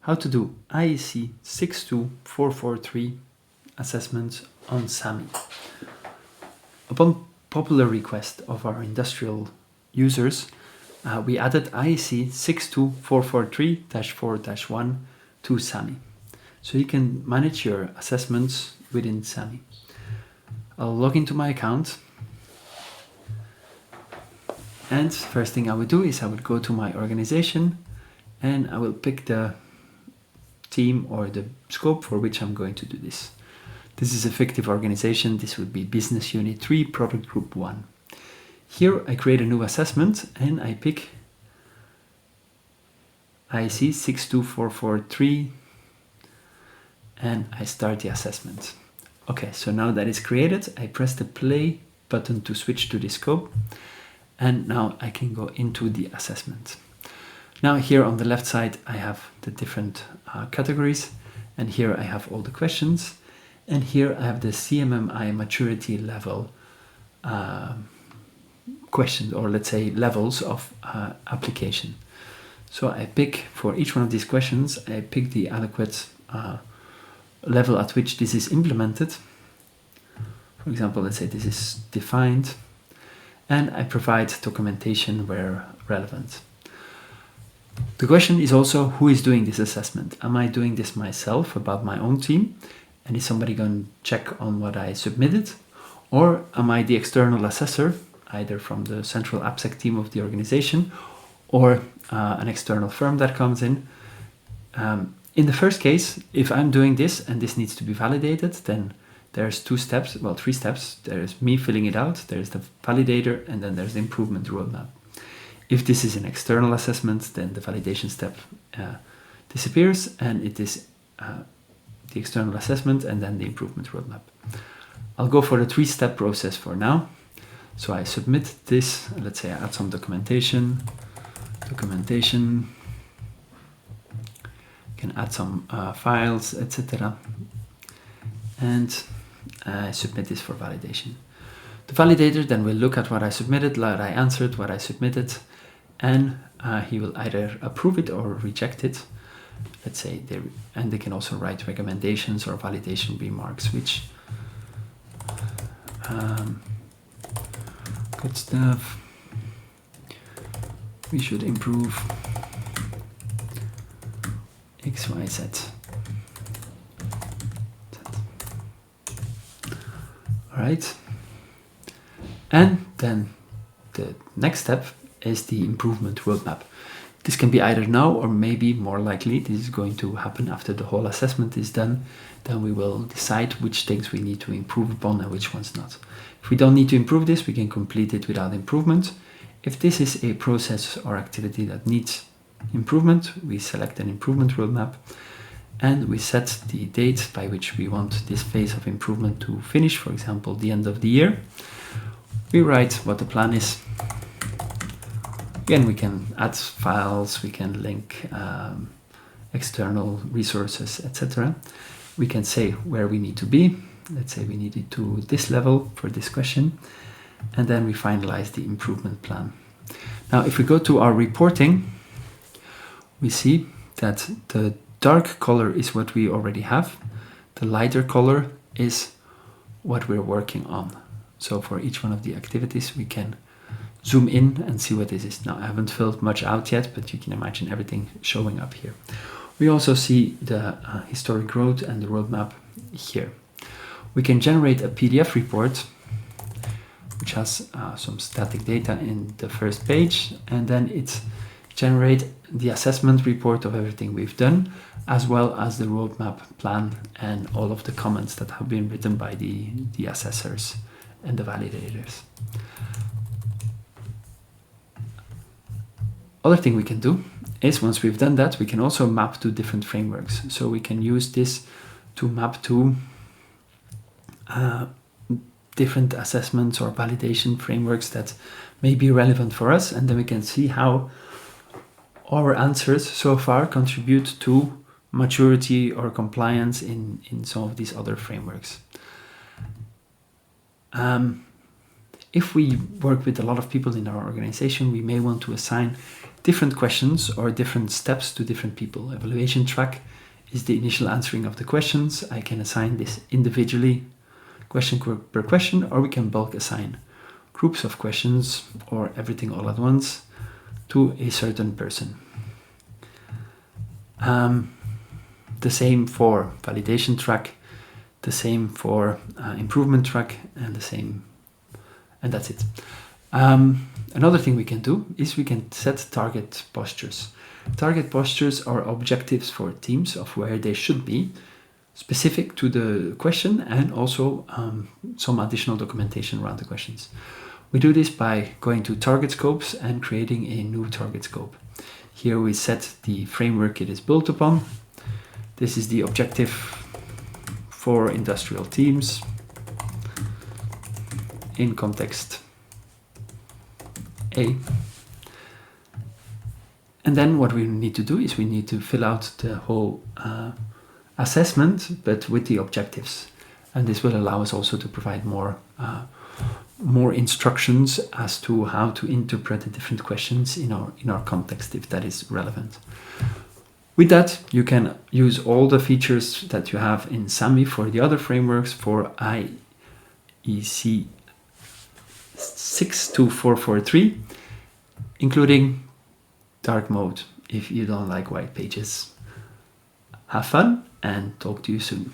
How to do IEC 62443 assessments on SAMMY. Upon popular request of our industrial users, we added IEC 62443-4-1 to SAMMY. So you can manage your assessments within SAMMY. I'll log into my account. And first thing I would do is I would go to my organization and I will pick the team or the scope for which I'm going to do this. This is a fictive organization. This would be Business Unit 3, Product Group 1. Here I create a new assessment and I pick IEC 62443 and I start the assessment. Okay, so now that is created, I press the play button to switch to the scope and now I can go into the assessment. Now here on the left side I have the different categories and here I have all the questions and here I have the CMMI maturity level questions, or let's say levels of application. So I pick for each one of these questions, I pick the adequate level at which this is implemented. For example, let's say this is defined and I provide documentation where relevant. The question is also, who is doing this assessment? Am I doing this myself about my own team? And is somebody going to check on what I submitted? Or am I the external assessor, either from the central AppSec team of the organization or an external firm that comes in? In the first case, if I'm doing this and this needs to be validated, then there's three steps. There's me filling it out, there's the validator, and then there's the improvement roadmap. If this is an external assessment, then the validation step disappears and it is the external assessment and then the improvement roadmap. I'll go for the three-step process for now. So I submit this, let's say I add some documentation, you can add some files, etc. And I submit this for validation. The validator then will look at what I submitted, what I answered, what I submitted, and he will either approve it or reject it. Let's say they can also write recommendations or validation remarks, which good stuff. We should improve X, Y, Z. All right. And then the next step is the improvement roadmap. This can be either now or maybe more likely this is going to happen after the whole assessment is done. Then we will decide which things we need to improve upon and which ones not. If we don't need to improve this, we can complete it without improvement. If this is a process or activity that needs improvement, we select an improvement roadmap and we set the date by which we want this phase of improvement to finish, for example, the end of the year. We write what the plan is. Again, we can add files, we can link external resources, etc. We can say where we need to be. Let's say we need it to this level for this question. And then we finalize the improvement plan. Now, if we go to our reporting, we see that the dark color is what we already have. The lighter color is what we're working on. So for each one of the activities, we can zoom in and see what this is. Now, I haven't filled much out yet, but you can imagine everything showing up here. We also see the historic growth and the roadmap here. We can generate a PDF report, which has some static data in the first page, and then it generates the assessment report of everything we've done, as well as the roadmap plan and all of the comments that have been written by the assessors and the validators. Other thing we can do is, once we've done that, we can also map to different frameworks. So we can use this to map to different assessments or validation frameworks that may be relevant for us, and then we can see how our answers so far contribute to maturity or compliance in some of these other frameworks. If we work with a lot of people in our organization, we may want to assign different questions or different steps to different people. Evaluation track is the initial answering of the questions. I can assign this individually, question per question, or we can bulk assign groups of questions or everything all at once to a certain person. The same for validation track, the same for improvement track, and the same, and that's it. Another thing we can do is we can set target postures. Target postures are objectives for teams of where they should be, specific to the question, and also some additional documentation around the questions. We do this by going to target scopes and creating a new target scope. Here we set the framework it is built upon. This is the objective for industrial teams in context A. And then what we need to do is we need to fill out the whole assessment, but with the objectives. And this will allow us also to provide more instructions as to how to interpret the different questions in our context, if that is relevant. With that, you can use all the features that you have in SAMMY for the other frameworks for IEC 62443, including dark mode if you don't like white pages. Have fun and talk to you soon.